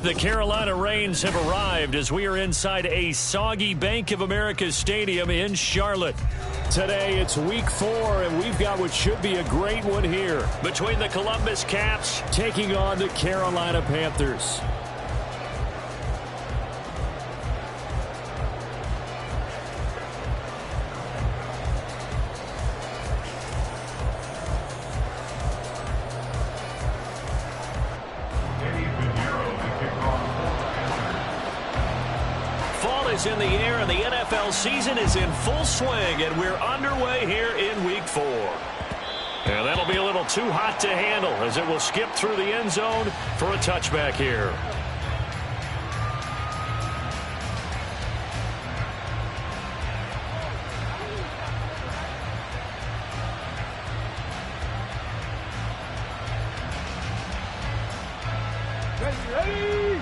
The Carolina Rains have arrived as we are inside a soggy Bank of America Stadium in Charlotte. Today it's week 4, and we've got what should be a great one here. Between the Columbus Caps taking on the Carolina Panthers. is in the air, and the NFL season is in full swing, and we're underway here in Week 4. And that'll be a little too hot to handle as it will skip through the end zone for a touchback here. Ready!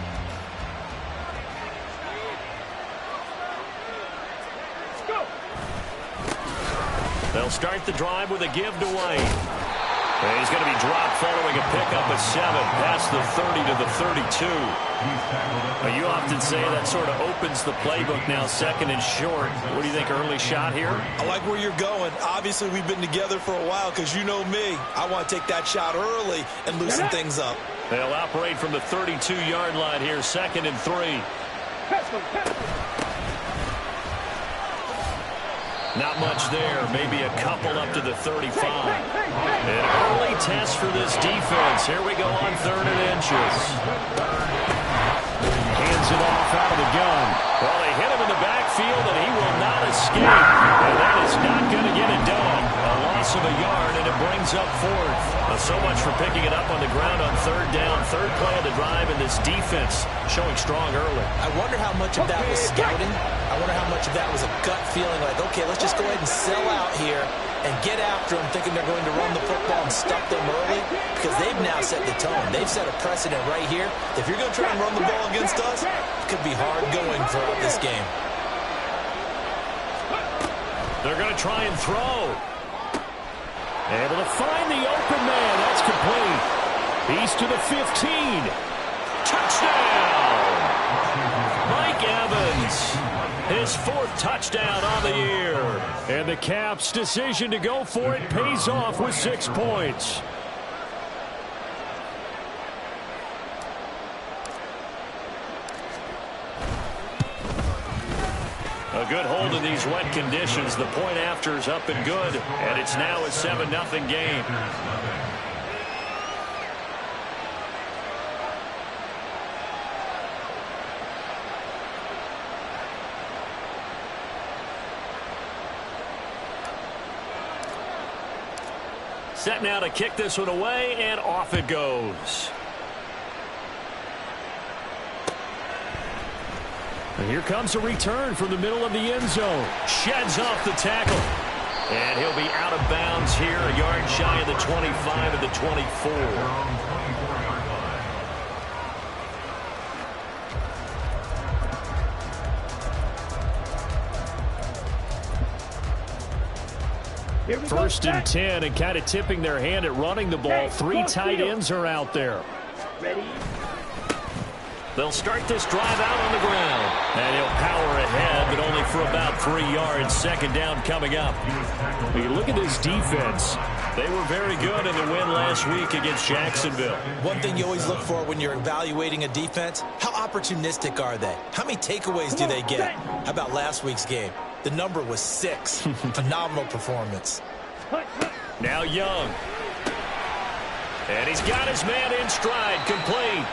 Let's go! They'll start the drive with a give to Wayne. And he's going to be dropped following a pickup of 7 past the 30 to the 32. Now, you often say that sort of opens the playbook now, second and short. What do you think, early shot here? I like where you're going. Obviously, we've been together for a while because you know me. I want to take that shot early and loosen things up. They'll operate from the 32-yard line here, second and 3. Not much there, maybe a couple up to the 35. An early test for this defense. Here we go on 3rd and inches. Hands it off out of the gun. Well, they hit him in the backfield, and he will not escape. And that is not going to get it done. A loss of a yard, and it brings up 4th. So much for picking it up on the ground on 3rd down. 3rd play of the drive, and this defense showing strong early. I wonder how much of that was scouting. I wonder how much of that was a gut feeling like, okay, let's just go ahead and sell out here and get after them, thinking they're going to run the football and stuff them early, because they've now set the tone. They've set a precedent right here. If you're going to try and run the ball against us, it could be hard going throughout this game. They're going to try and throw. Able to find the open man. That's complete. He's to the 15. Touchdown! Mike Evans. His 4th touchdown on the year. And the Caps' decision to go for it pays off with 6 points. A good hold in these wet conditions. The point after is up and good, and it's now a 7-0 game. Set now to kick this one away, and off it goes. And here comes a return from the middle of the end zone. Sheds off the tackle. And he'll be out of bounds here, a yard shy of the 25 of the 24. First and 10, and kind of tipping their hand at running the ball. 3 tight ends are out there. Ready? They'll start this drive out on the ground. And he'll power ahead, but only for about 3 yards. 2nd down coming up. When you look at this defense, they were very good in the win last week against Jacksonville. One thing you always look for when you're evaluating a defense, how opportunistic are they? How many takeaways do they get? How about last week's game? The number was 6. Phenomenal performance. Now Young. And he's got his man in stride, complete.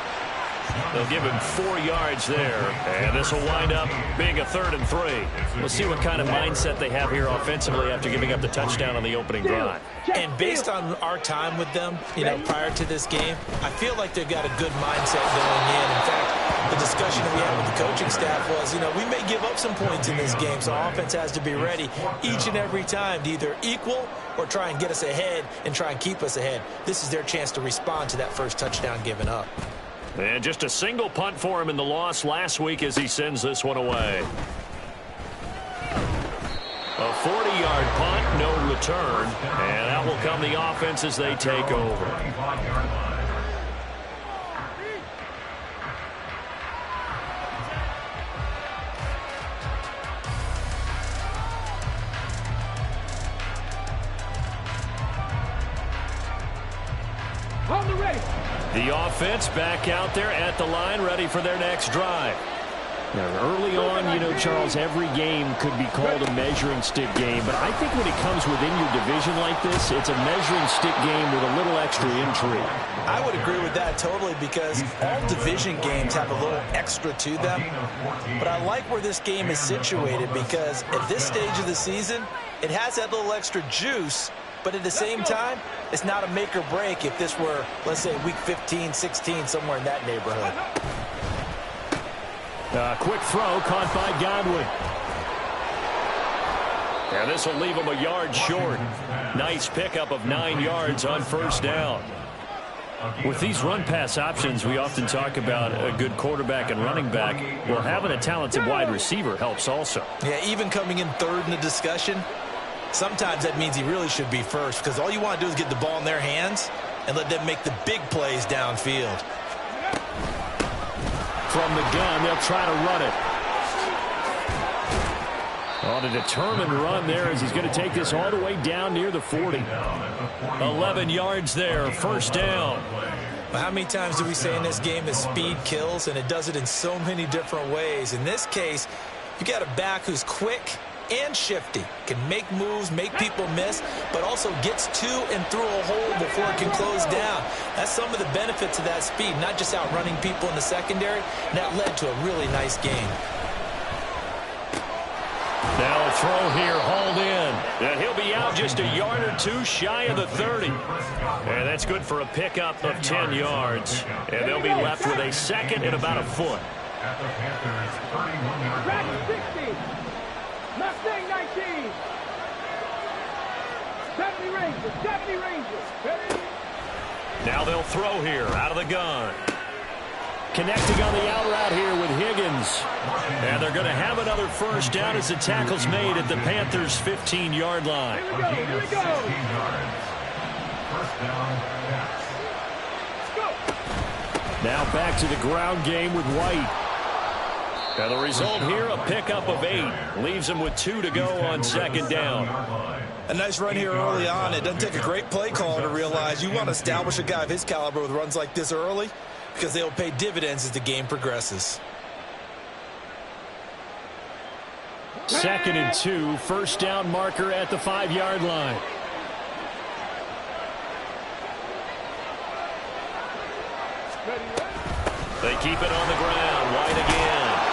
They'll give him 4 yards there, and this will wind up being a 3rd and 3. We'll see what kind of mindset they have here offensively after giving up the touchdown on the opening drive. And based on our time with them, prior to this game, I feel like they've got a good mindset going in. In fact, the discussion that we had with the coaching staff was, we may give up some points in this game, so our offense has to be ready each and every time to either equal or try and get us ahead and try and keep us ahead. This is their chance to respond to that first touchdown given up. And just a single punt for him in the loss last week as he sends this one away. A 40-yard punt, no return. And out will come the offense as they take over. The offense back out there at the line, ready for their next drive. Now, early on, you know, Charles, every game could be called a measuring stick game. But I think when it comes within your division like this, it's a measuring stick game with a little extra intrigue. I would agree with that totally, because all division games have a little extra to them. But I like where this game is situated, because at this stage of the season, it has that little extra juice. But at the same time, it's not a make or break if this were, let's say, week 15, 16, somewhere in that neighborhood. Quick throw caught by Godwin. And this will leave him a yard short. Nice pickup of 9 yards on first down. With these run-pass options, we often talk about a good quarterback and running back. Well, having a talented wide receiver helps also. Yeah, even coming in third in the discussion, sometimes that means he really should be first, because all you want to do is get the ball in their hands and let them make the big plays downfield. From the gun, they'll try to run it. On a determined run there, as he's going to take this all the way down near the 40. 11 yards there, first down. Well, how many times do we say in this game that speed kills, and it does it in so many different ways? In this case, you got a back who's quick and shifty, can make moves, make people miss, but also gets to and through a hole before it can close down. That's some of the benefits of that speed, not just outrunning people in the secondary, and that led to a really nice game. Now a throw here, hauled in. And he'll be out just a yard or two shy of the 30. And that's good for a pickup of 10 yards. And they'll be left with a second and about a foot. At the Panthers' 31-yard line. Mustang 19. 70 Rangers. 70 Rangers. Ready? Now they'll throw here out of the gun. Connecting on the out route here with Higgins. And they're going to have another first down as the tackle's made at the Panthers' 15-yard line. Here we go. Here we go. First down. Now back to the ground game with White. And the result here, a pickup of 8. Leaves him with 2 to go on second down. A nice run here early on. It doesn't take a great play caller to realize you want to establish a guy of his caliber with runs like this early, because they'll pay dividends as the game progresses. 2nd and 2, first down marker at the 5-yard line. They keep it on the ground. White again.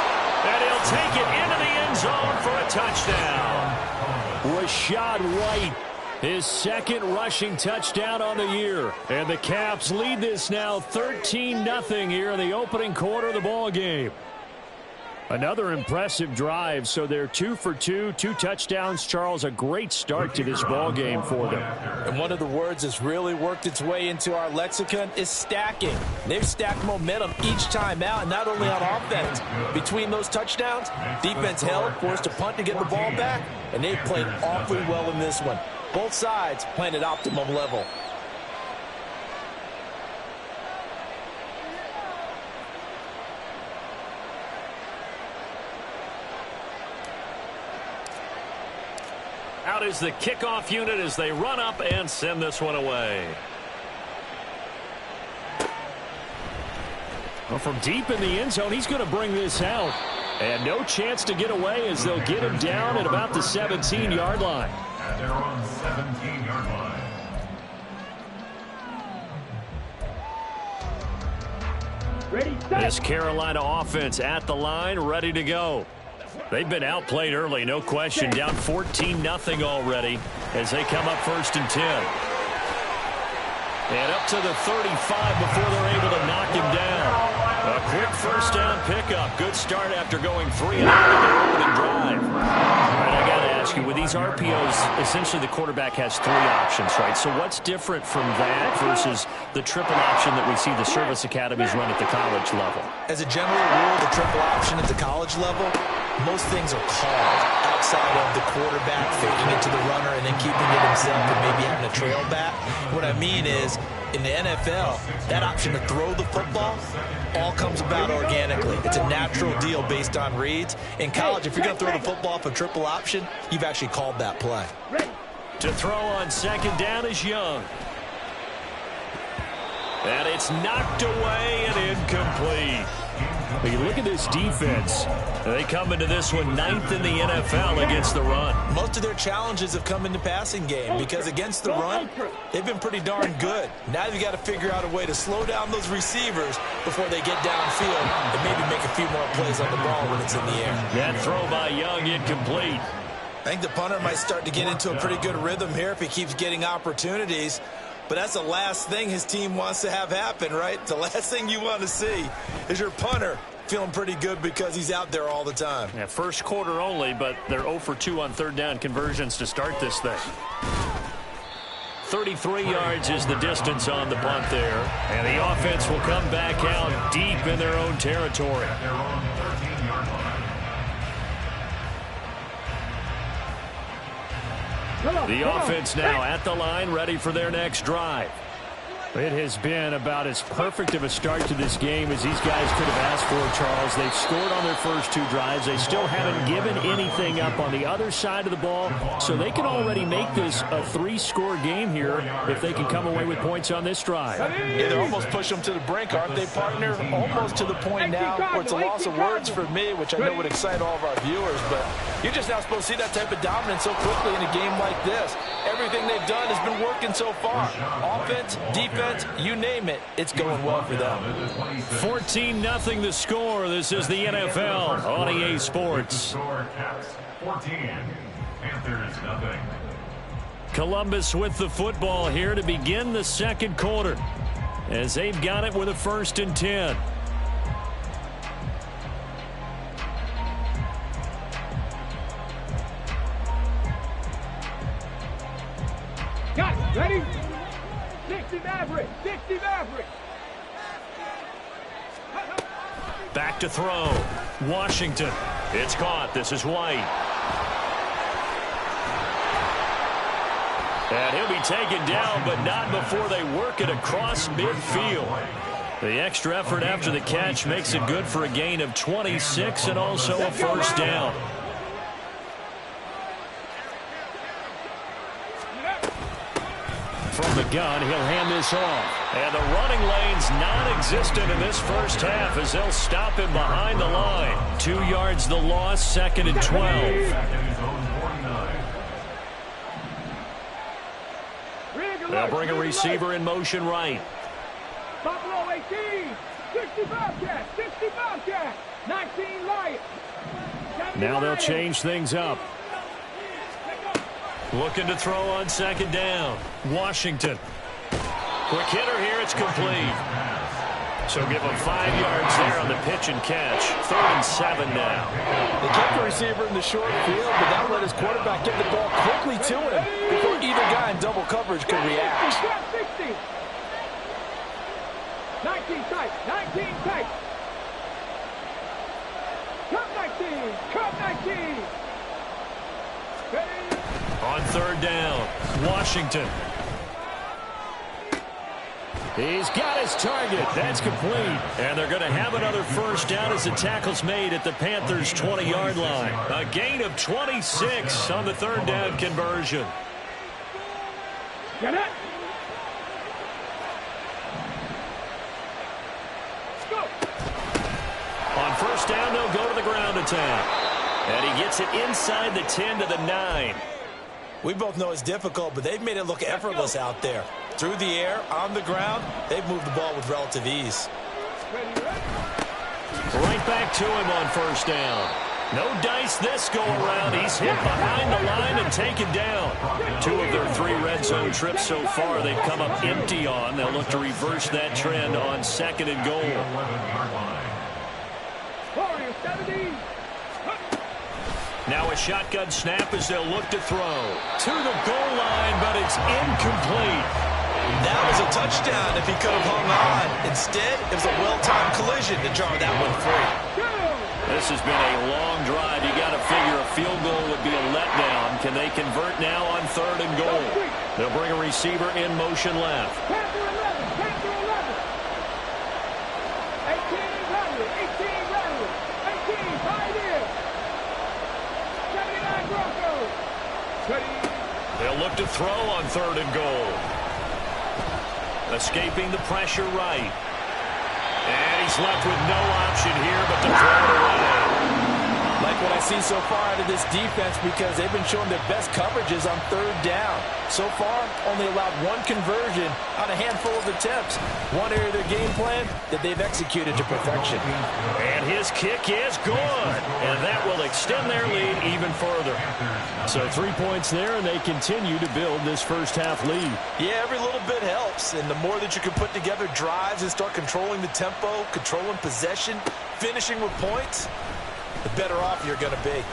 And he'll take it into the end zone for a touchdown. Rashad White, his second rushing touchdown on the year. And the Caps lead this now 13-0 here in the opening quarter of the ball game. Another impressive drive, so they're 2 for 2, 2 touchdowns. Charles, a great start to this ball game for them. And one of the words that's really worked its way into our lexicon is stacking. They've stacked momentum each time out, and not only on offense. Between those touchdowns, defense held, forced a punt to get the ball back, and they've played awfully well in this one. Both sides playing at optimum level. Out is the kickoff unit as they run up and send this one away. Well, from deep in the end zone, he's going to bring this out. And no chance to get away as they'll get him down at about the 17-yard line. At their own 17-yard line. Ready, set. This Carolina offense at the line, ready to go. They've been outplayed early, no question. Down 14-0 already as they come up 1st and 10. And up to the 35 before they're able to knock him down. A quick first down pickup. Good start after going 3 and out of their opening drive. All right, I got to ask you, with these RPOs, essentially the quarterback has 3 options, right? So what's different from that versus the triple option that we see the service academies run at the college level? As a general rule, the triple option at the college level, most things are called outside of the quarterback faking it to the runner and then keeping it himself and maybe having a trail back. What I mean is, in the NFL, that option to throw the football all comes about organically. It's a natural deal based on reads. In college, if you're going to throw the football off a triple option, you've actually called that play. To throw on second down is Young. And it's knocked away and incomplete. When you look at this defense, they come into this one 9th in the NFL against the run. Most of their challenges have come in the passing game because against the run, they've been pretty darn good. Now you've got to figure out a way to slow down those receivers before they get downfield and maybe make a few more plays on the ball when it's in the air. That throw by Young incomplete. I think the punter might start to get into a pretty good rhythm here if he keeps getting opportunities. But that's the last thing his team wants to have happen, right? The last thing you want to see is your punter feeling pretty good because he's out there all the time. Yeah, first quarter only, but they're 0 for 2 on third down conversions to start this thing. 33 yards is the distance on the punt there. And the offense will come back out deep in their own territory. At their own 13-yard line. The offense now at the line, ready for their next drive. It has been about as perfect of a start to this game as these guys could have asked for, Charles. They've scored on their first 2 drives. They still haven't given anything up on the other side of the ball, so they can already make this a 3-score game here if they can come away with points on this drive. Yeah, they're almost pushing them to the brink, aren't they, partner? Almost to the point now where it's a loss of words for me, which I know would excite all of our viewers, but you're just not supposed to see that type of dominance so quickly in a game like this. Everything they've done has been working so far. Offense, defense, you name it, it's going well for them. 14-0 the score. This is the NFL on EA Sports. Score Caps 14. Panthers nothing. Columbus with the football here to begin the second quarter as they've got it with a 1st and 10. Got it. Ready? 60 Maverick. 60 Maverick. Back to throw. Washington. It's caught. This is White. And he'll be taken down, but not before they work it across midfield. The extra effort after the catch makes it good for a gain of 26 and also a 1st down. From the gun, he'll hand this off. And the running lane's non-existent in this first half as they'll stop him behind the line. 2 yards the loss, 2nd and 12. Back in his own 49. They'll bring a receiver in motion right. Buffalo 18. 65 cat. 65 cat. 19 Lions. Now they'll change things up. Looking to throw on 2nd down. Washington. Quick hitter here. It's complete. So give him 5 yards there on the pitch and catch. 3rd and 7 now. They kept the receiver in the short field, but that'll let his quarterback get the ball quickly to him before either guy in double coverage could react. 60. 19 tight. 19 tight. Cup 19. Cup 19. Ready? On 3rd down, Washington. He's got his target. That's complete. And they're going to have another 1st down as the tackle's made at the Panthers' 20-yard line. A gain of 26 on the 3rd down conversion. Get it. Go. On 1st down, they'll go to the ground attack. And he gets it inside the 10 to the 9. We both know it's difficult, but they've made it look effortless out there. Through the air, on the ground, they've moved the ball with relative ease. Right back to him on 1st down. No dice this go-around. He's hit behind the line and taken down. 2 of their 3 red zone trips so far they've come up empty on. They'll look to reverse that trend on 2nd and goal. 11-yard line. Warriors 70. Now a shotgun snap as they'll look to throw. To the goal line, but it's incomplete. That was a touchdown if he could have hung on. Instead, it was a well-timed collision to jar that one free. This has been a long drive. You got to figure a field goal would be a letdown. Can they convert now on 3rd and goal? They'll bring a receiver in motion left. Panther 11. Panther 11. 18 Rattler. 18 Rattler. 18 Pioneer. 79 Broncos. Ready. They'll look to throw on 3rd and goal. Escaping the pressure right. And he's left with no option here but to throw it away. Like what I see so far out of this defense, because they've been showing their best coverages on third down. So far, only allowed one conversion on a handful of attempts. One area of their game plan that they've executed to perfection. And his kick is good. And that will extend their lead even further. So 3 points there, and they continue to build this first half lead. Yeah, every little bit helps. And the more that you can put together drives and start controlling the tempo, controlling possession, finishing with points, the better off you're going to be.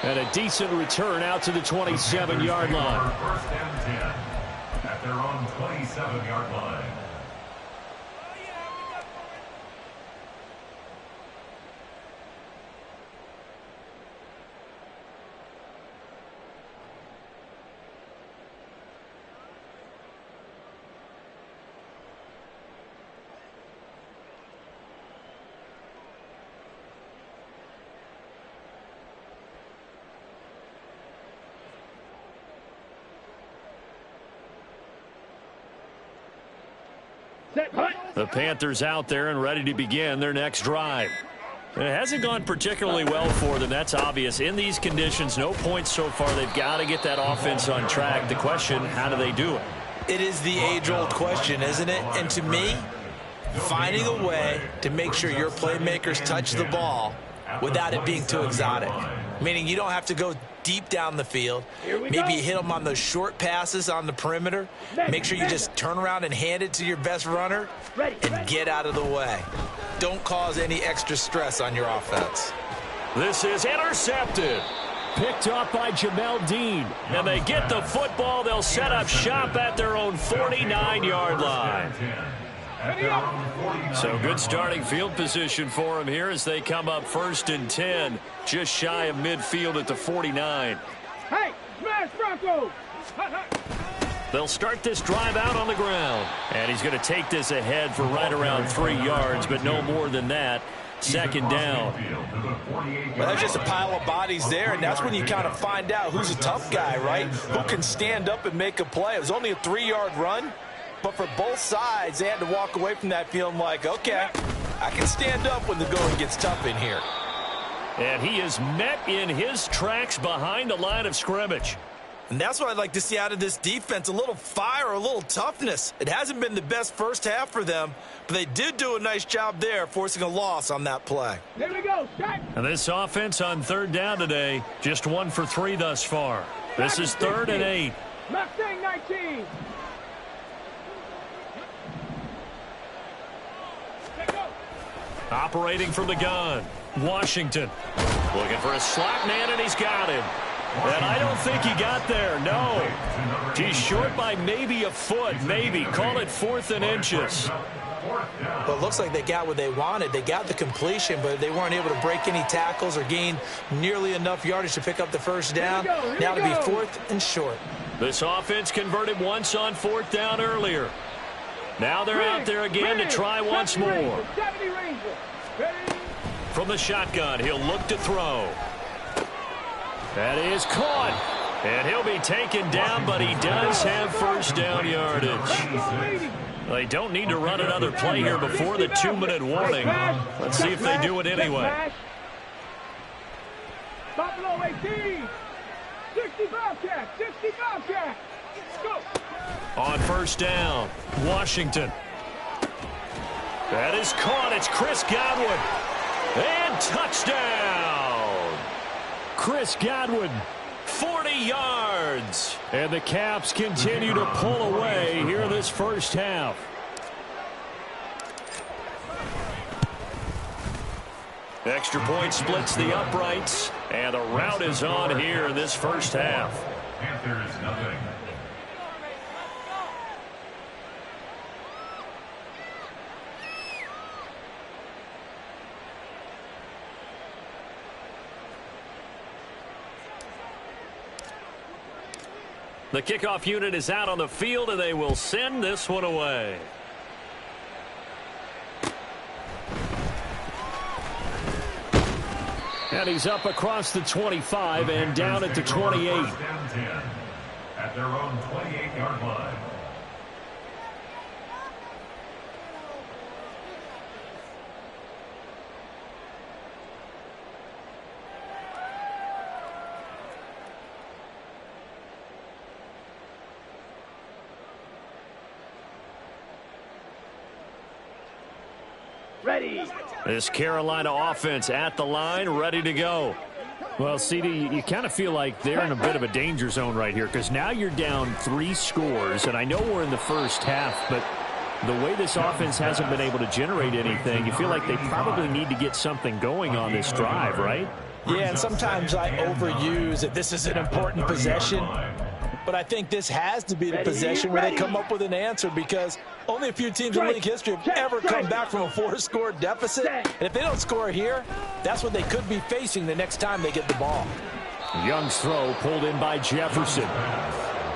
And a decent return out to the 27-yard line. First and 10 at their own 27-yard line. The Panthers out there and ready to begin their next drive. It hasn't gone particularly well for them. That's obvious. In these conditions, no points so far. They've got to get that offense on track. The question, how do they do it? It is the age-old question, isn't it? And to me, finding a way to make sure your playmakers touch the ball without it being too exotic. Meaning you don't have to go deep down the field. Maybe you hit them on those short passes on the perimeter. Make sure you just turn around and hand it to your best runner and get out of the way. Don't cause any extra stress on your offense. This is intercepted. Picked off by Jamel Dean. And they get the football. They'll set up shop at their own 49-yard line. So good starting field position for them here as they come up 1st and 10, just shy of midfield at the 49. Hey, BearsVSfalcons! They'll start this drive out on the ground. And he's going to take this ahead for right around 3 yards, but no more than that. 2nd down. Well, there's just a pile of bodies there, and that's when you kind of find out who's a tough guy, right? Who can stand up and make a play. It was only a 3-yard run. But for both sides, they had to walk away from that feeling like, okay, I can stand up when the going gets tough in here. And he is met in his tracks behind the line of scrimmage. And that's what I'd like to see out of this defense, a little fire, a little toughness. It hasn't been the best first half for them, but they did do a nice job there, forcing a loss on that play. Here we go, shot. And this offense on 3rd down today, just 1 for 3 thus far. This is 3rd and 8. Mustang 19. Operating from the gun, Washington. Looking for a slot man, and he's got him. And I don't think he got there, no. He's short by maybe a foot, maybe. Call it 4th and inches. Well, it looks like they got what they wanted. They got the completion, but they weren't able to break any tackles or gain nearly enough yardage to pick up the first down. Now to be 4th and short. This offense converted once on 4th down earlier. Now they're out there again to try once more. From the shotgun, he'll look to throw. That is caught. And he'll be taken down, but he does have first down yardage. They don't need to run another play here before the 2-minute warning. Let's see if they do it anyway. Buffalo 18. 65 catch. 65 catch. Go. On first down, Washington. That is caught. It's Chris Godwin. And touchdown. Chris Godwin, 40 yards. and the Caps continue to pull away here in this first half. Extra point splits the uprights, and the rout is on here in this first half. Panthers nothing. The kickoff unit is out on the field, and they will send this one away. And he's up across the 25 and down at the 28. First and 10 at their own 28-yard line. Ready. This Carolina offense at the line, ready to go. Well, CD, you kind of feel like they're in a bit of a danger zone right here because now you're down 3 scores, and I know we're in the first half, but the way this offense hasn't been able to generate anything, you feel like they probably need to get something going on this drive, right? Yeah, and sometimes I overuse that this is an important possession, but I think this has to be the possession where they come up with an answer because only a few teams in league history have ever come back from a 4-score deficit. And if they don't score here, that's what they could be facing the next time they get the ball. Young's throw pulled in by Jefferson.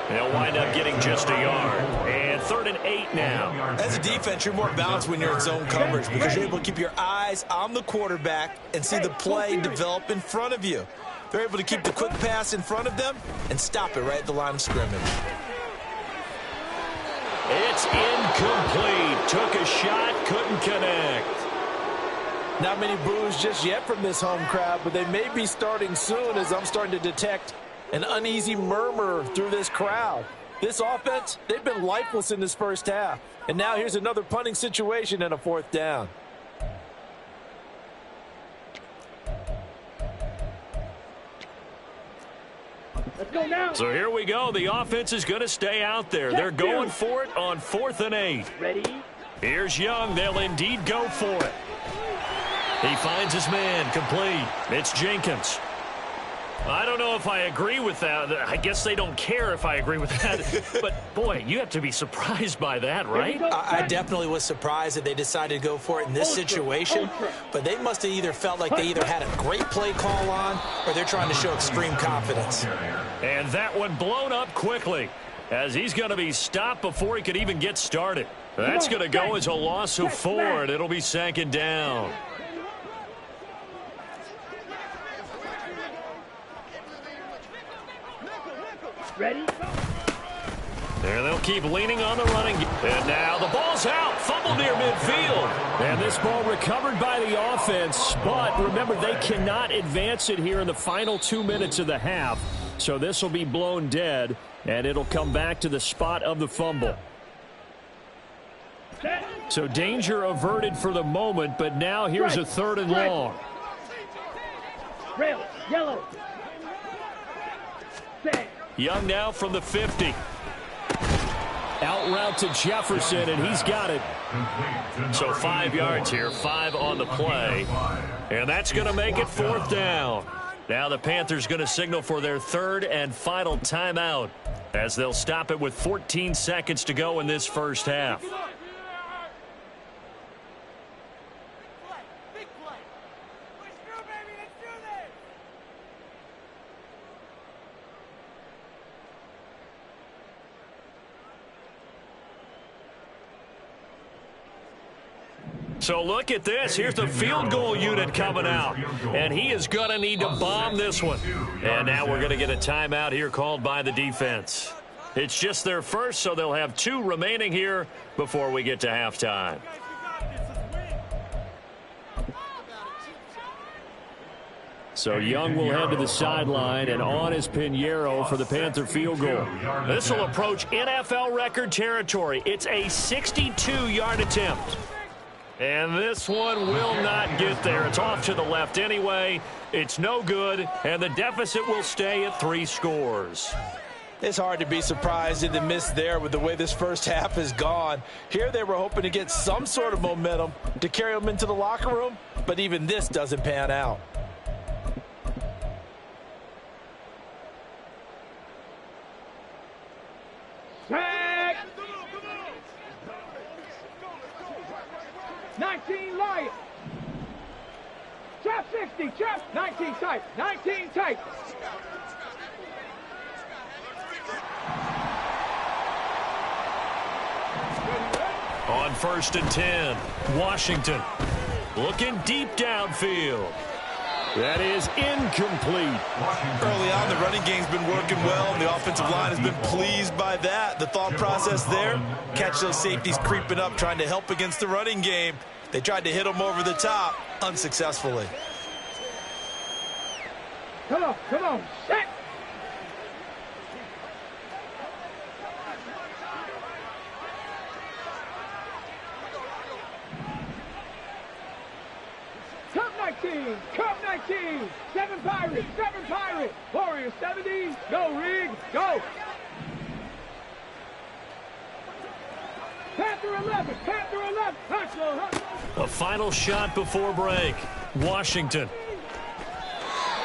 They'll wind up getting just a yard. And 3rd and 8 now. As a defense, you're more balanced when you're in zone coverage because you're able to keep your eyes on the quarterback and see the play develop in front of you. They're able to keep the quick pass in front of them and stop it right at the line of scrimmage. It's incomplete. Took a shot, couldn't connect. Not many boos just yet from this home crowd, but they may be starting soon as I'm starting to detect an uneasy murmur through this crowd. This offense, they've been lifeless in this first half. And now here's another punting situation and a 4th down. Let's go now. So here we go. The offense is going to stay out there. They're going for it on 4th and 8. Ready. Here's Young. They'll indeed go for it. He finds his man, complete. It's Jenkins. I don't know if I agree with that. I guess they don't care if I agree with that. But, boy, you have to be surprised by that, right? I definitely was surprised that they decided to go for it in this situation. But they must have either felt like they either had a great play call on or they're trying to show extreme confidence. And that one blown up quickly as he's going to be stopped before he could even get started. That's going to go as a loss of 4, and it'll be 2nd down. Ready. There they'll keep leaning on the running. And now the ball's out. Fumble near midfield. And this ball recovered by the offense. But remember, they cannot advance it here in the final 2 minutes of the half. So this will be blown dead, and it'll come back to the spot of the fumble. So danger averted for the moment, but now here's a 3rd and long. Rail. Yellow. Set. Young now from the 50. Out route to Jefferson, and he's got it. So 5 yards here, 5 on the play. And that's going to make it 4th down. Now the Panthers going to signal for their 3rd and final timeout as they'll stop it with 14 seconds to go in this first half. So look at this. Here's the field goal unit coming out. And he is going to need to bomb this one. And now we're going to get a timeout here called by the defense. It's just their first, so they'll have 2 remaining here before we get to halftime. So Young will head to the sideline, and on is Pinheiro for the Panther field goal. This will approach NFL record territory. It's a 62-yard attempt. And this one will not get there. It's off to the left anyway. It's no good, and the deficit will stay at 3 scores. It's hard to be surprised in the miss there with the way this first half has gone. Here they were hoping to get some sort of momentum to carry them into the locker room, but even this doesn't pan out. Tag. 19 Lions. Trap 60. Trap 19 tight. 19 tight. On 1st and 10, Washington looking deep downfield. That is incomplete. Early on, the running game's been working well, and the offensive line has been pleased by that. The thought process there, catch those safeties creeping up, trying to help against the running game. They tried to hit them over the top, unsuccessfully. Come on, set. 18. Cup 19. 7 Pirates. 7 Pirates. Warriors 70. Go, Rig. Go. Panther 11. Panther 11. Hustle. A final shot before break. Washington.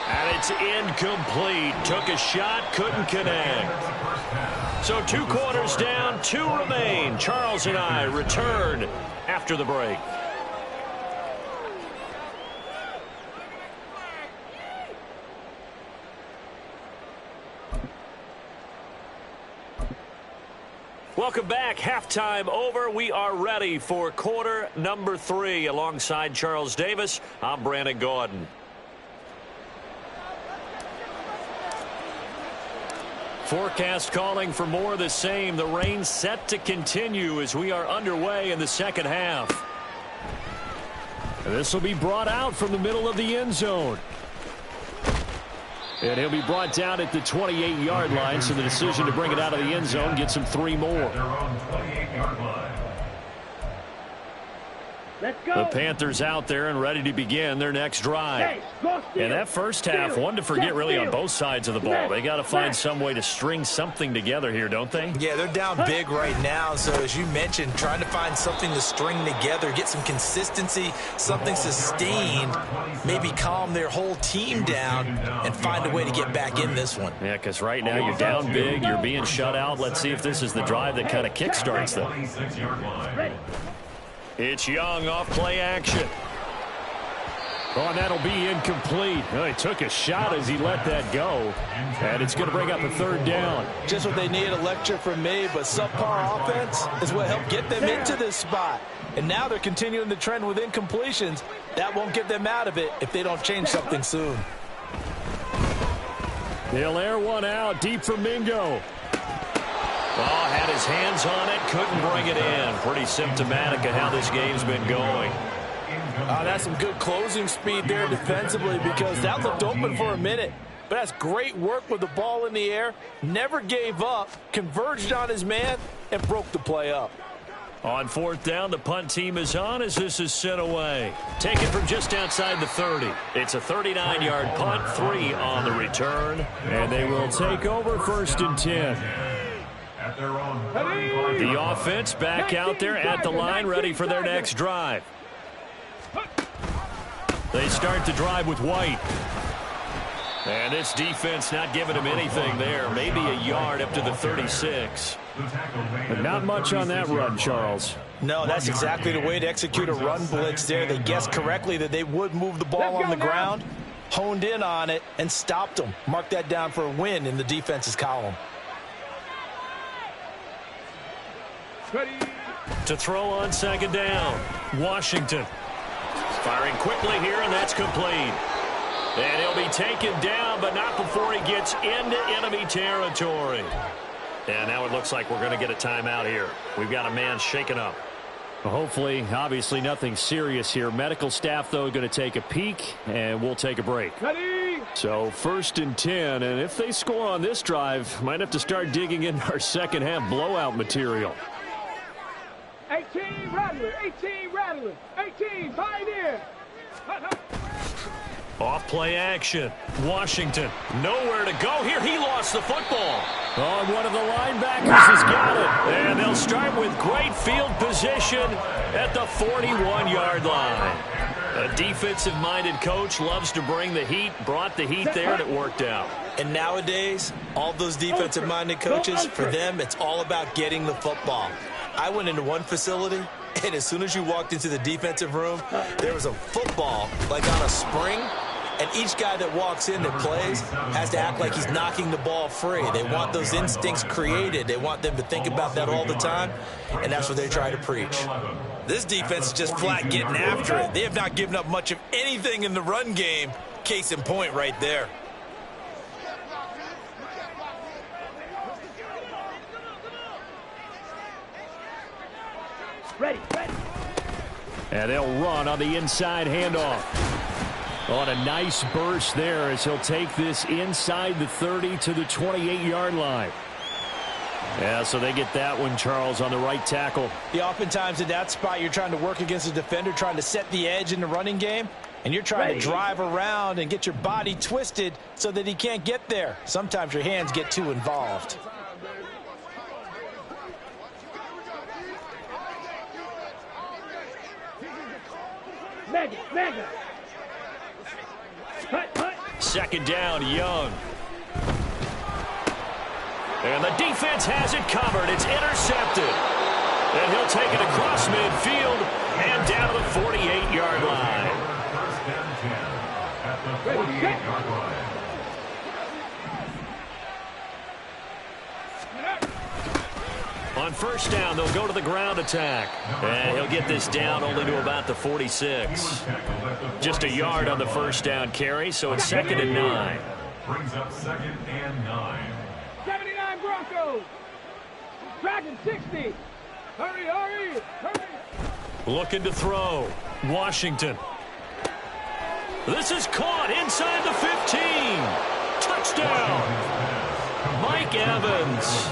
And it's incomplete. Took a shot, couldn't connect. So 2 quarters down, 2 remain. Charles and I return after the break. Welcome back. Halftime over. We are ready for quarter number 3. Alongside Charles Davis, I'm Brandon Gordon. Forecast calling for more of the same. The rain set to continue as we are underway in the second half. This will be brought out from the middle of the end zone. And he'll be brought down at the 28-yard line, so the decision to bring it out of the end zone gets him 3 more. Their own 28-yard line. Let's go. The Panthers out there and ready to begin their next drive. And that first half, one to forget really on both sides of the ball. They got to find some way to string something together here, don't they? Yeah, they're down big right now. So as you mentioned, trying to find something to string together, get some consistency, something sustained, maybe calm their whole team down and find a way to get back in this one. Yeah, because right now you're down big, you're being shut out. Let's see if this is the drive that kind of kickstarts them. 26-yard line. It's Young off play action. Oh, and that'll be incomplete. Well, he took a shot as he let that go. And it's going to bring up a 3rd down. Just what they need, a lecture from me, but subpar offense is what helped get them into this spot. And now they're continuing the trend with incompletions. That won't get them out of it if they don't change something soon. He'll air one out deep for Mingo. Oh, had his hands on it, couldn't bring it in. Pretty symptomatic of how this game's been going. That's some good closing speed there defensively because that looked open for a minute. But that's great work with the ball in the air. Never gave up, converged on his man, and broke the play up. On 4th down, the punt team is on as this is sent away. Taken from just outside the 30. It's a 39-yard punt, 3 on the return. And they will take over 1st and 10. At their own The offense back out there at the line, ready for their next drive. They start the drive with White. And this defense not giving him anything there. Maybe a yard up to the 36. But not much on that run, Charles. No, that's exactly the way to execute a run blitz there. They guessed correctly that they would move the ball on the ground, honed in on it, and stopped them. Mark that down for a win in the defense's column. To throw on 2nd down, Washington. Firing quickly here, and that's complete. And he'll be taken down, but not before he gets into enemy territory. And now it looks like we're going to get a timeout here. We've got a man shaken up. Well, hopefully, obviously nothing serious here. Medical staff, though, going to take a peek, and we'll take a break. So 1st and 10, and if they score on this drive, might have to start digging into our second half blowout material. 18 Rattler, 18 Rattler, 18 Pioneer. Off play action. Washington nowhere to go here. He lost the football. Oh, and one of the linebackers has got it. And they'll start with great field position at the 41-yard line. A defensive-minded coach loves to bring the heat, brought the heat there, and it worked out. And nowadays, all those defensive-minded coaches, for them, it's all about getting the football. I went into one facility, and as soon as you walked into the defensive room, there was a football, like on a spring, and each guy that walks in that plays has to act like he's knocking the ball free. They want those instincts created. They want them to think about that all the time, and that's what they try to preach. This defense is just flat getting after it. They have not given up much of anything in the run game. Case in point right there. Ready. And they'll run on the inside handoff. On a nice burst there as he'll take this inside the 30 to the 28-yard line. Yeah, so they get that one, Charles, on the right tackle. Yeah, oftentimes in that spot, you're trying to work against a defender, trying to set the edge in the running game, and you're trying to drive around and get your body twisted so that he can't get there. Sometimes your hands get too involved. Mega. Cut. Second down, Young. And the defense has it covered. It's intercepted. And he'll take it across midfield and down to the 48-yard line. First and 10 at the 48-yard line. On first down, they'll go to the ground attack. And he'll get this down only to about the 46. Just a yard on the first down carry, so it's 2nd and 9. Brings up 2nd and 9. 79 Broncos. Dragon 60. Hurry. Looking to throw. Washington. This is caught inside the 15. Touchdown. Mike Evans.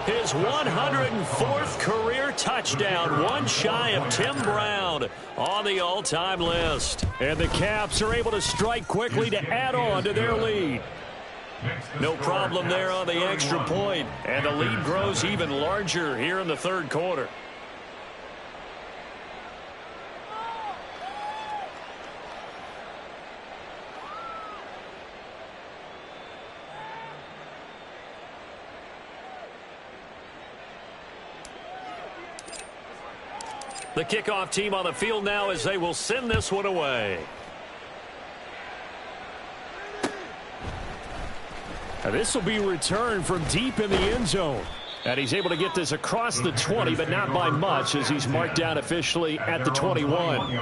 His 104th career touchdown, one shy of Tim Brown on the all-time list. And the Caps are able to strike quickly to add on to their lead. No problem there on the extra point, and the lead grows even larger here in the third quarter. The kickoff team on the field now as they will send this one away. Now this will be returned from deep in the end zone. And he's able to get this across the 20, but not by much as he's marked down officially at the 21.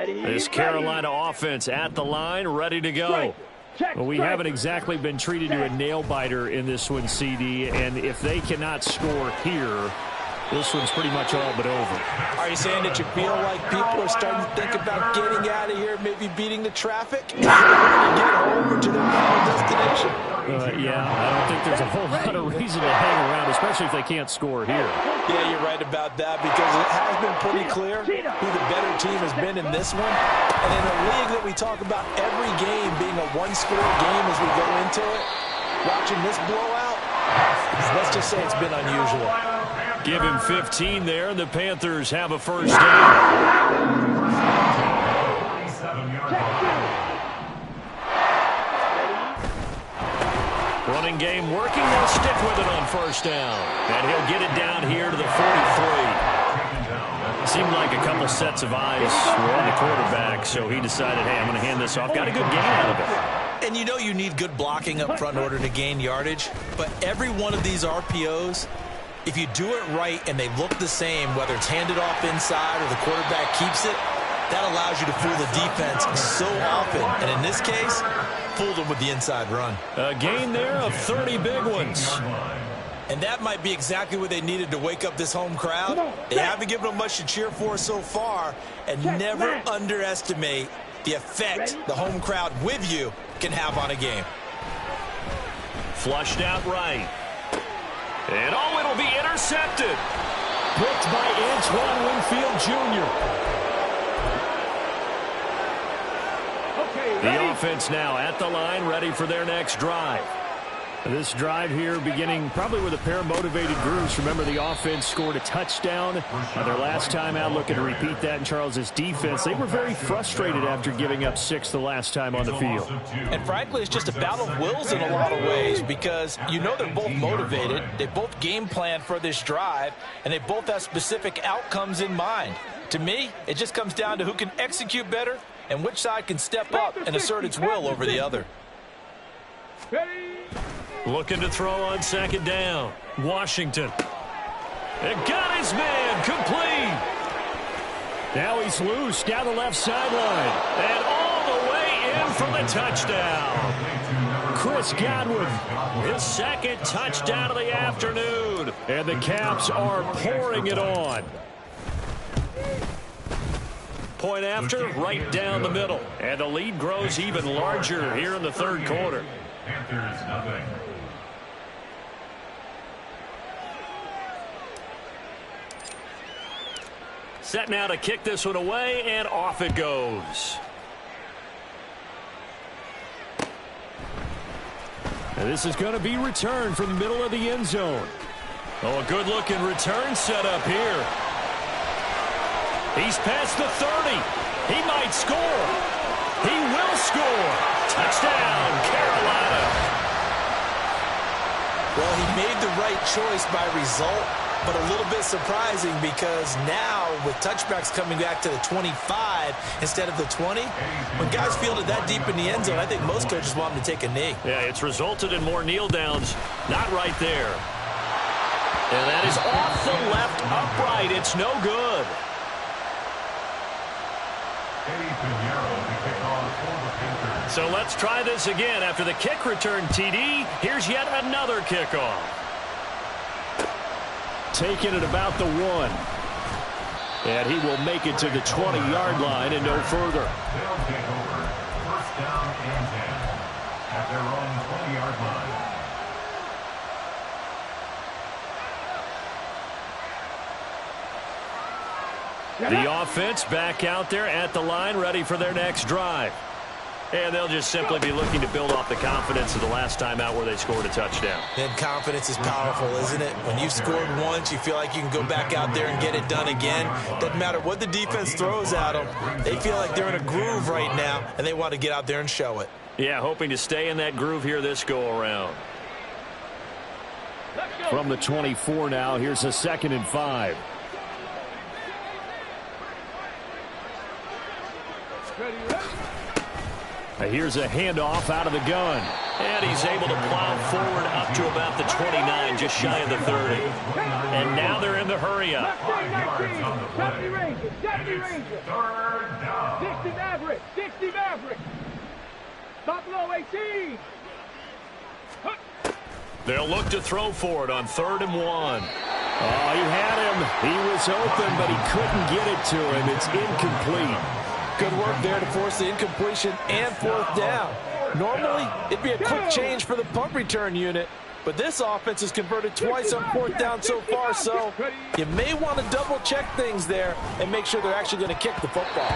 This Carolina offense at the line, ready to go. Well, we haven't exactly been treated to a nail-biter in this one, CD, and if they cannot score here, this one's pretty much all but over. Are you saying that you feel like people are starting to think about getting out of here, maybe beating the traffic, and get over to their final destination? Yeah, I don't think there's a whole lot of reason to hang around, especially if they can't score here. Yeah, you're right about that because it has been pretty clear who the better team has been in this one. And in a league that we talk about every game being a one-score game as we go into it, watching this blowout, let's just say it's been unusual. Give him 15 there, and the Panthers have a first down. Running game working. They'll stick with it on first down. And he'll get it down here to the 43. Seemed like a couple sets of eyes were on the quarterback, so he decided, hey, I'm going to hand this off. Got a good gain out of it. And you know you need good blocking up front in order to gain yardage, but every one of these RPOs, if you do it right and they look the same, whether it's handed off inside or the quarterback keeps it, that allows you to fool the defense so often. And in this case, fooled them with the inside run. A gain there of 30 big ones. And that might be exactly what they needed to wake up this home crowd. They haven't given them much to cheer for so far. And never underestimate the effect the home crowd with you can have on a game. Flushed out right. And it'll be intercepted. Picked by Antoine Winfield Jr. The offense now at the line, ready for their next drive. This drive here beginning probably with a pair of motivated groups. Remember, the offense scored a touchdown their last time out, looking to repeat that in Charles's defense. They were very frustrated after giving up 6 the last time on the field. And frankly, it's just a battle of wills in a lot of ways because you know they're both motivated. They both game plan for this drive, and they both have specific outcomes in mind. To me, it just comes down to who can execute better and which side can step up and assert its will over the other. Looking to throw on second down. Washington. And got his man complete. Now he's loose down the left sideline. And all the way in for the touchdown. Chris Godwin, his second touchdown of the afternoon. And the Caps are pouring it on. Point after, right down the middle. And the lead grows even larger here in the third quarter. Panthers nothing. Set now to kick this one away, and off it goes. And this is going to be returned from the middle of the end zone. Oh, a good-looking return set up here. He's past the 30. He might score. He will score. Touchdown, Carolina. Well, he made the right choice by result, but a little bit surprising because now with touchbacks coming back to the 25 instead of the 20, when guys field it that deep in the end zone, I think most coaches want them to take a knee. Yeah, it's resulted in more kneel downs. Not right there. And that is off the left upright. It's no good. So let's try this again. After the kick return TD, here's yet another kickoff. Taking it about the 1. And he will make it to the 20-yard line and no further. They'll take over. First down and 10 at their own 20-yard line. The offense back out there at the line, ready for their next drive. And they'll just simply be looking to build off the confidence of the last time out where they scored a touchdown. And confidence is powerful, isn't it? When you've scored once, you feel like you can go back out there and get it done again. Doesn't matter what the defense throws at them. They feel like they're in a groove right now, and they want to get out there and show it. Yeah, hoping to stay in that groove here this go-around. From the 24 now, here's a 2nd and 5. Here's a handoff out of the gun. And he's able to plow forward up to about the 29, just shy of the 30. And now they're in the hurry-up. 70 Rangers, 70 Rangers. Third down. 60 Mavericks, 60 Mavericks. Buffalo 18. They'll look to throw for it on 3rd and 1. Oh, he had him. He was open, but he couldn't get it to him. It's incomplete. Good work there to force the incompletion and 4th down. Normally, it'd be a quick change for the punt return unit, but this offense has converted twice on 4th down so far, so you may want to double-check things there and make sure they're actually going to kick the football.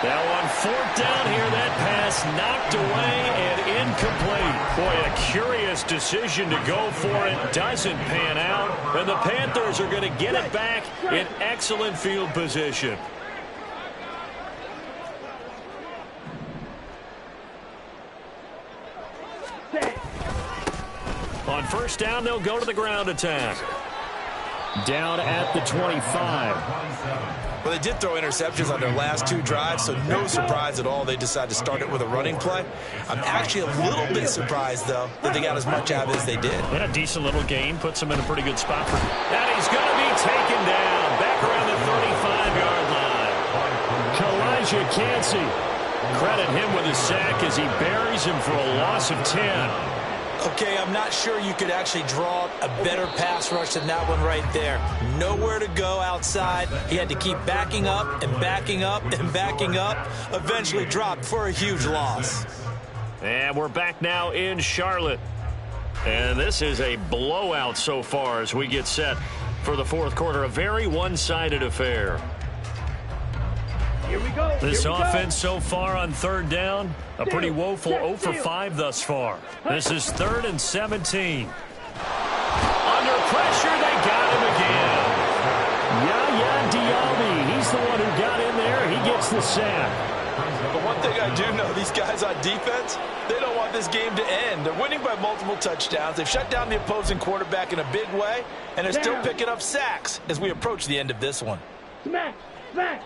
Now on 4th down here, that pass knocked away and incomplete. Boy, a curious decision to go for it. Doesn't pan out, and the Panthers are going to get it back in excellent field position. On 1st down, they'll go to the ground attack. Down at the 25. Well, they did throw interceptions on their last 2 drives, so no surprise at all they decided to start it with a running play. I'm actually a little bit surprised, though, that they got as much out of it as they did. And a decent little gain puts him in a pretty good spot for. And he's going to be taken down back around the 35-yard line. Kalijah Cansey. Credit him with a sack as he buries him for a loss of 10. Okay, I'm not sure you could actually draw a better pass rush than that one right there. Nowhere to go outside. He had to keep backing up and backing up and backing up. Eventually dropped for a huge loss. And we're back now in Charlotte. And this is a blowout so far as we get set for the 4th quarter. A very one-sided affair. Here we go. This offense so far on 3rd down, a pretty woeful 0 for 5 thus far. This is 3rd and 17. Under pressure, they got him again. Yaya Diaby, he's the one who got in there. He gets the sack. But one thing I do know, these guys on defense, they don't want this game to end. They're winning by multiple touchdowns. They've shut down the opposing quarterback in a big way, and they're still picking up sacks as we approach the end of this one. Smack, smack.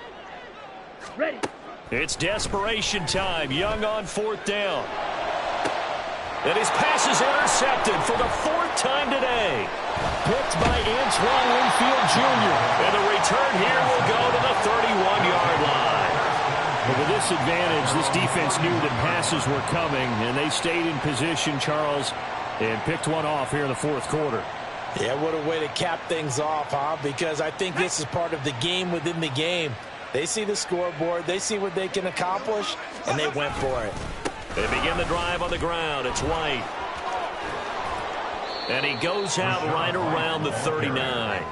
Ready. It's desperation time. Young on 4th down. And his pass is intercepted for the 4th time today. Picked by It's Ron Winfield Jr. And the return here will go to the 31-yard line. But with this advantage, this defense knew that passes were coming, and they stayed in position, Charles, and picked one off here in the fourth quarter. Yeah, what a way to cap things off, huh? Because I think this is part of the game within the game. They see the scoreboard, they see what they can accomplish, and they went for it. They begin the drive on the ground. It's White. And he goes out right around the 39.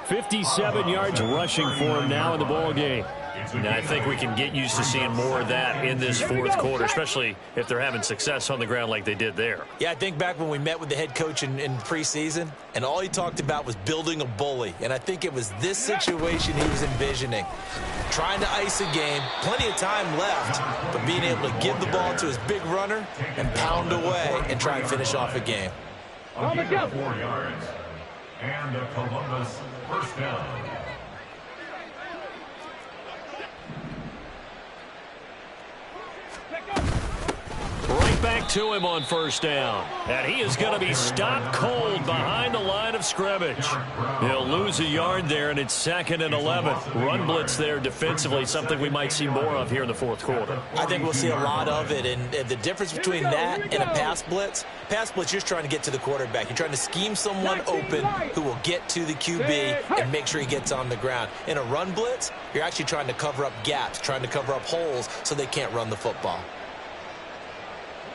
57 yards rushing for him now in the ball game. Now, I think we can get used to seeing more of that in this fourth quarter, especially if they're having success on the ground like they did there. Yeah, I think back when we met with the head coach in preseason, and all he talked about was building a bully. And I think it was this situation he was envisioning. Trying to ice a game, plenty of time left, but being able to give the ball to his big runner and pound away and try and finish off a game. On the 4 yards. And a Columbus first down. Right back to him on first down. And he is going to be stopped cold behind the line of scrimmage. He'll lose a yard there, and it's 2nd and 11. Run blitz there defensively, something we might see more of here in the fourth quarter. I think we'll see a lot of it, and the difference between that and a pass blitz, you're just trying to get to the quarterback. You're trying to scheme someone open who will get to the QB and make sure he gets on the ground. In a run blitz, you're actually trying to cover up gaps, trying to cover up holes so they can't run the football.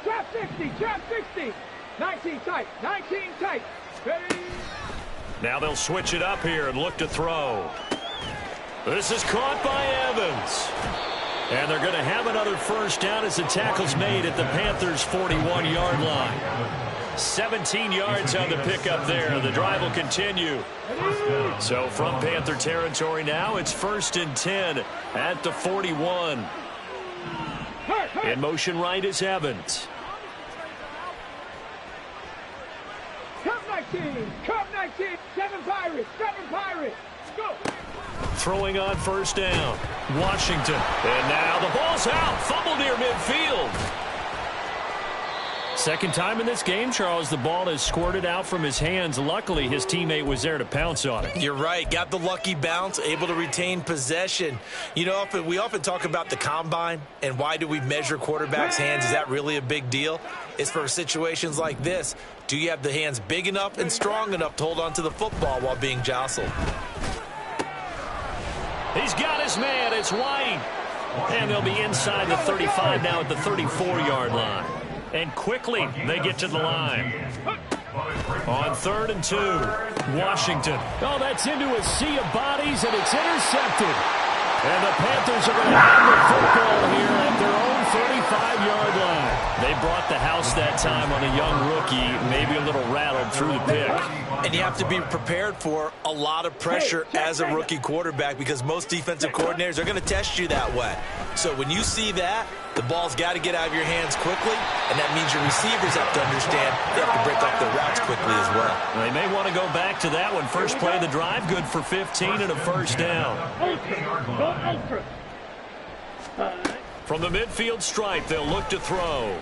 Trap 60, trap 60. 19 tight, 19 tight. Ready? Now they'll switch it up here and look to throw. This is caught by Evans. And they're going to have another first down as the tackle's made at the Panthers' 41-yard line. 17 yards on the pickup there. The drive will continue. So from Panther territory now, it's 1st and 10 at the 41. In motion right is Evans. Cup 19, Cup 19. 7 Pirates, 7 Pirates. Go. Throwing on first down. Washington. And now the ball's out. Fumble near midfield. Second time in this game, Charles, the ball has squirted out from his hands. Luckily, his teammate was there to pounce on it. You're right. Got the lucky bounce, able to retain possession. You know, we often talk about the combine and why do we measure quarterbacks' hands. Is that really a big deal? It's for situations like this. Do you have the hands big enough and strong enough to hold on to the football while being jostled? He's got his man. It's White. And they'll be inside the 35 now at the 34-yard line. And quickly, they get to the line. On 3rd and 2, Washington. Oh, that's into a sea of bodies, and it's intercepted. And the Panthers are going to have the football here at their own 35-yard line. They brought the house that time on a young rookie, maybe a little rattled through the pick. And you have to be prepared for a lot of pressure as a rookie quarterback because most defensive coordinators are going to test you that way. So when you see that, the ball's got to get out of your hands quickly, and that means your receivers have to understand they have to break up their routes quickly as well. They may want to go back to that one. First play of the drive, good for 15 and a first down. From the midfield stripe, they'll look to throw.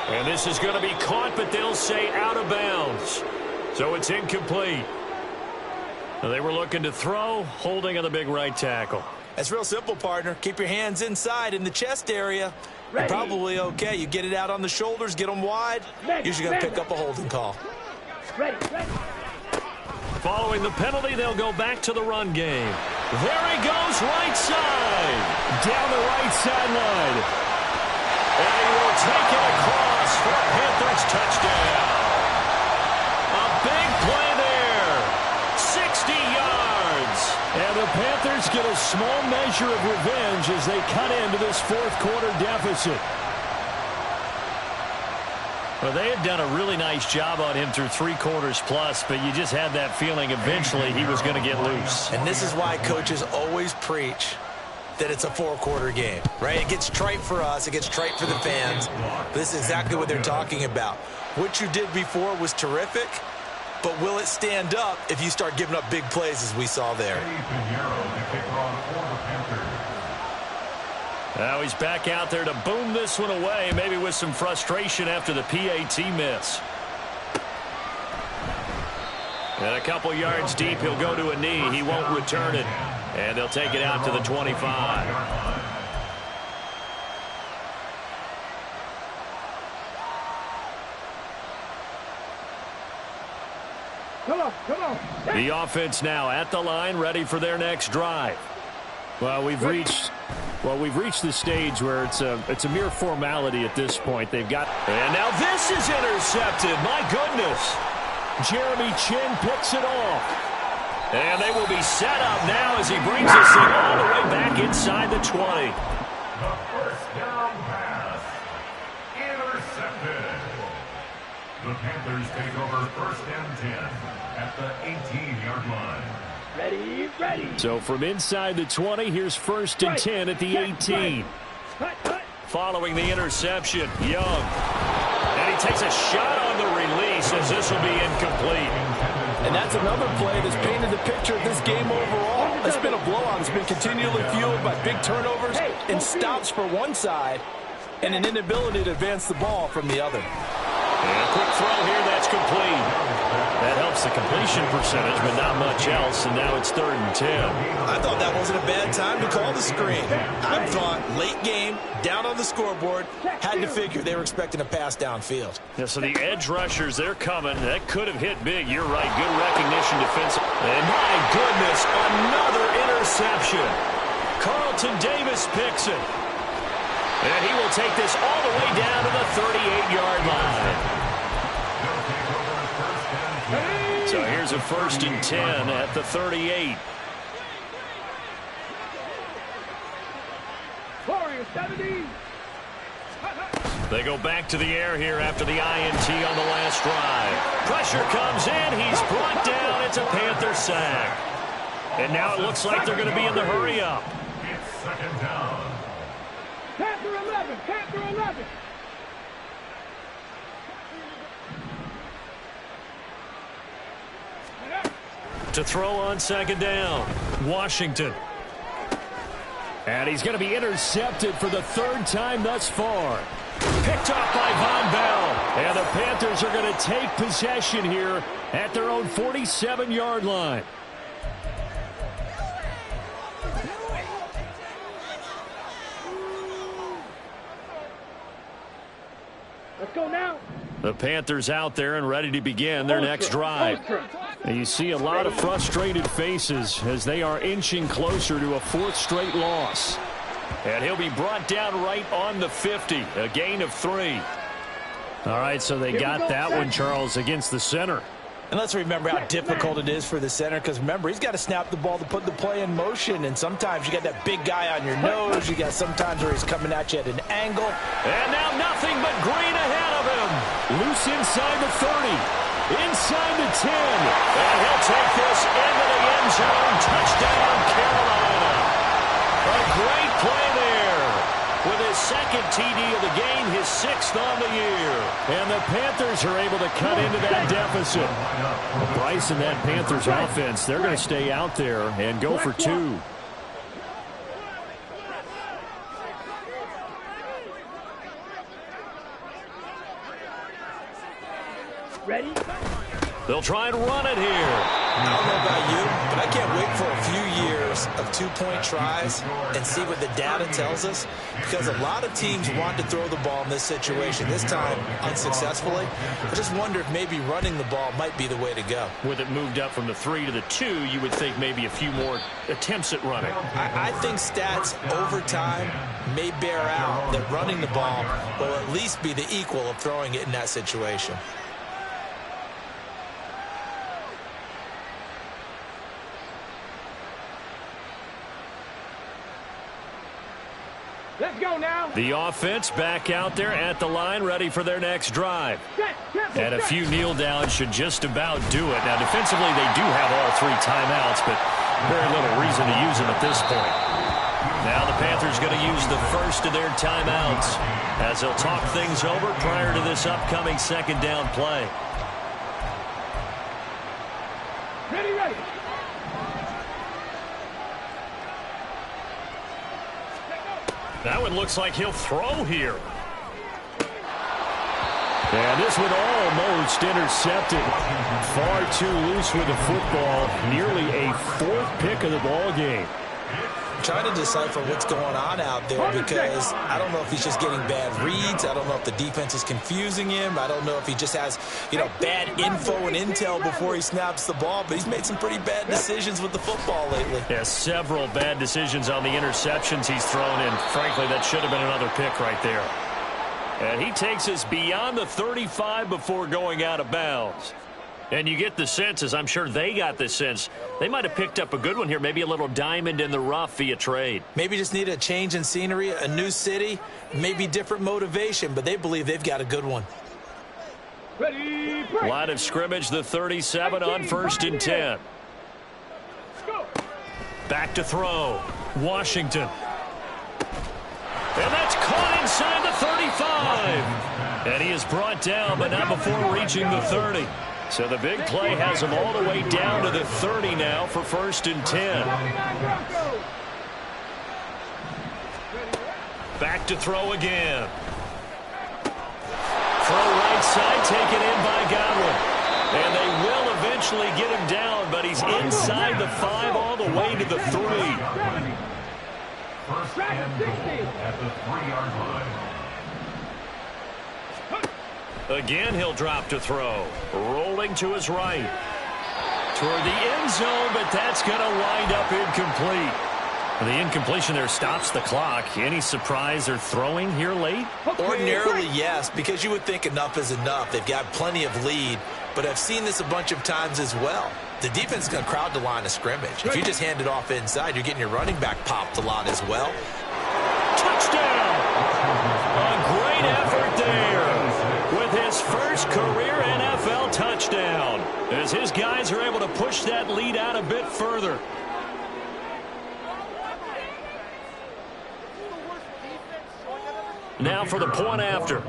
And this is going to be caught, but they'll say out of bounds. So it's incomplete. They were looking to throw, holding on the big right tackle. It's real simple, partner. Keep your hands inside in the chest area. You're probably okay. You get it out on the shoulders, get them wide. Usually going to pick up a holding call. Following the penalty, they'll go back to the run game. There he goes, right side. Down the right sideline. And he will take it across for a Panthers touchdown. A big play there. 60 yards. And the Panthers get a small measure of revenge as they cut into this fourth quarter deficit. Well, they had done a really nice job on him through 3 quarters plus, but you just had that feeling eventually he was going to get loose. And this is why coaches always preach that it's a 4-quarter game, right? It gets trite for us. It gets trite for the fans. But this is exactly what they're talking about. What you did before was terrific, but will it stand up if you start giving up big plays as we saw there? Now he's back out there to boom this one away, maybe with some frustration after the PAT miss. And a couple yards deep, he'll go to a knee. He won't return it. And they'll take it out to the 25. Come on. The offense now at the line, ready for their next drive. Well, we've reached the stage where it's a mere formality at this point. They've got, and now this is intercepted. My goodness. Jeremy Chin picks it off. And they will be set up now as he brings this thing all the way back inside the 20. The first down pass. Intercepted. The Panthers take over first and 10 at the 18-yard line. Ready. So from inside the 20, here's first and 10 at the 18. Following the interception, Young. And he takes a shot on the release as this will be incomplete. And that's another play that's painted the picture of this game overall. It's been a blowout. It's been continually fueled by big turnovers and stops for one side and an inability to advance the ball from the other. And a quick throw here, that's complete. That helps the completion percentage, but not much else, and now it's 3rd and 10. I thought that wasn't a bad time to call the screen. I thought late game, down on the scoreboard, had to figure they were expecting a pass downfield. Yeah, so the edge rushers, they're coming. That could have hit big. You're right. Good recognition defensive. And my goodness, another interception. Carlton Davis picks it. And he will take this all the way down to the 38-yard line. So here's a 1st and 10 at the 38. Warriors 70. They go back to the air here after the INT on the last drive. Pressure comes in. He's brought down. It's a Panther sack. And now it looks like they're going to be in the hurry-up. It's 2nd down. Panther 11. To throw on 2nd down, Washington. And he's going to be intercepted for the 3rd time thus far. Picked off by Von Bell. And the Panthers are going to take possession here at their own 47-yard line. Let's go now. The Panthers out there and ready to begin their next drive. And you see a lot of frustrated faces as they are inching closer to a 4th straight loss. And he'll be brought down right on the 50, a gain of 3. All right, so they got that one, Charles, against the center. And let's remember how difficult it is for the center, because remember, he's got to snap the ball to put the play in motion, and sometimes you got that big guy on your nose. You got sometimes where he's coming at you at an angle. And now nothing but green ahead of him. Loose inside the 30, inside the 10. And he'll take this into the end zone. Touchdown, Carolina. A great play there. With his 2nd TD of the game, his 6th on the year. And the Panthers are able to cut into that deficit. Bryce and that Panthers offense, they're going to stay out there and go for 2. Ready? They'll try and run it here. I don't know about you, but I can't wait for a few years of 2-point tries and see what the data tells us, because a lot of teams want to throw the ball in this situation, this time unsuccessfully. I just wonder if maybe running the ball might be the way to go. With it moved up from the 3 to the 2, you would think maybe a few more attempts at running. I think stats over time may bear out that running the ball will at least be the equal of throwing it in that situation. Let's go now. The offense back out there at the line, ready for their next drive. And a few kneel downs should just about do it. Now, defensively, they do have all 3 timeouts, but very little reason to use them at this point. Now the Panthers going to use the first of their timeouts as they'll talk things over prior to this upcoming 2nd down play. Ready. That one looks like he'll throw here. And this one almost intercepted. Far too loose with the football. Nearly a fourth pick of the ball game. Trying to decipher what's going on out there because I don't know if he's just getting bad reads. I don't know if the defense is confusing him. I don't know if he just has, bad info and intel before he snaps the ball. But he's made some pretty bad decisions with the football lately. Yeah, several bad decisions on the interceptions he's thrown, and frankly, that should have been another pick right there. And he takes us beyond the 35 before going out of bounds. And you get the sense, as I'm sure they got the sense, they might have picked up a good one here, maybe a little diamond in the rough via trade. Maybe just need a change in scenery, a new city, maybe different motivation, but they believe they've got a good one. Ready, Line of scrimmage, the 37 on 1st and 10. go. Back to throw. Washington. And that's caught inside the 35. And he is brought down, but not before reaching the 30. So the big play has him all the way down to the 30 now for 1st and 10. Back to throw again. Throw right side, taken in by Godwin. And they will eventually get him down, but he's inside the 5 all the way to the 3. First and goal at the 3-yard line. Again, he'll drop to throw. Rolling to his right. Toward the end zone, but that's going to wind up incomplete. The incompletion there stops the clock. Any surprise they're throwing here late? Ordinarily, yes, because you would think enough is enough. They've got plenty of lead, but I've seen this a bunch of times as well. The defense is going to crowd the line of scrimmage. If you just hand it off inside, you're getting your running back popped a lot as well. Touchdown! A great effort there with his first career NFL touchdown as his guys are able to push that lead out a bit further. Now for the point after.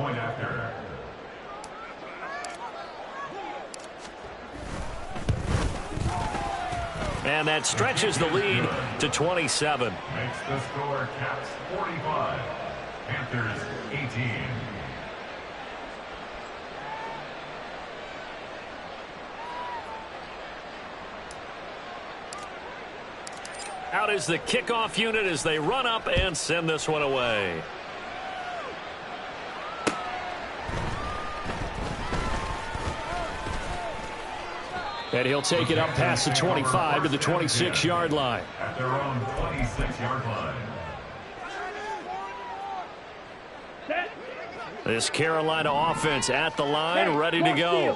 And that stretches the lead to 27. Makes the score Caps 45, Panthers 18. Out is the kickoff unit as they run up and send this one away. And he'll take it up past the 25 to the 26-yard line. At their own 26-yard line. This Carolina offense at the line, ready to go.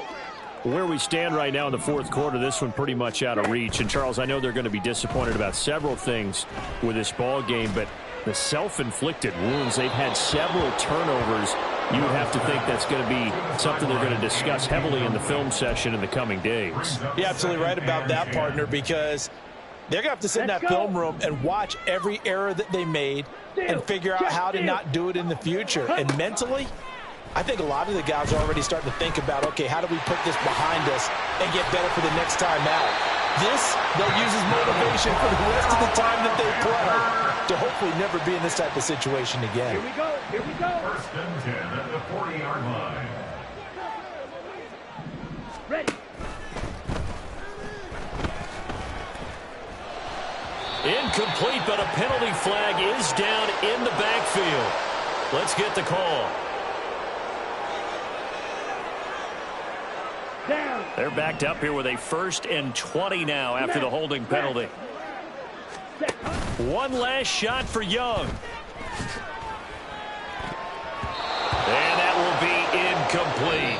Where we stand right now in the fourth quarter, this one pretty much out of reach. And, Charles, I know they're going to be disappointed about several things with this ball game, but the self-inflicted wounds, they've had several turnovers. You would have to think that's going to be something they're going to discuss heavily in the film session in the coming days. You're absolutely right about that, partner, because they're going to have to sit in that film room and watch every error that they made and figure out how to not do it in the future. And mentally, I think a lot of the guys are already starting to think about, okay, how do we put this behind us and get better for the next time out? This, they'll use as motivation for the rest of the time that they play to hopefully never be in this type of situation again. Here we go. Here we go. First and 10 at the 40-yard line. Ready. Incomplete, but a penalty flag is down in the backfield. Let's get the call. Down. They're backed up here with a 1st and 20 now after the holding penalty. One last shot for Young. And that will be incomplete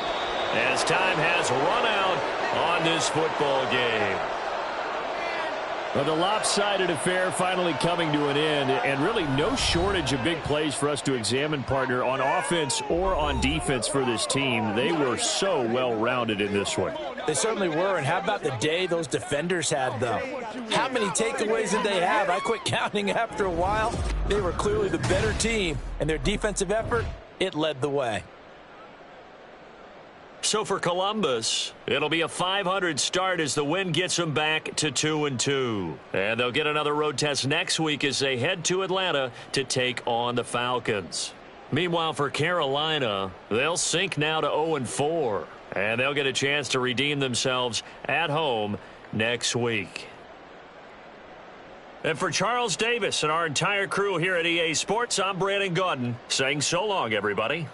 as time has run out on this football game. Well, the lopsided affair finally coming to an end, and really no shortage of big plays for us to examine, partner, on offense or on defense for this team. They were so well-rounded in this one. They certainly were, and how about the day those defenders had, though? How many takeaways did they have? I quit counting after a while. They were clearly the better team, and their defensive effort, it led the way. So for Columbus, it'll be a .500 start as the win gets them back to 2-2. And they'll get another road test next week as they head to Atlanta to take on the Falcons. Meanwhile, for Carolina, they'll sink now to 0-4, and they'll get a chance to redeem themselves at home next week. And for Charles Davis and our entire crew here at EA Sports, I'm Brandon Gaudin saying so long, everybody.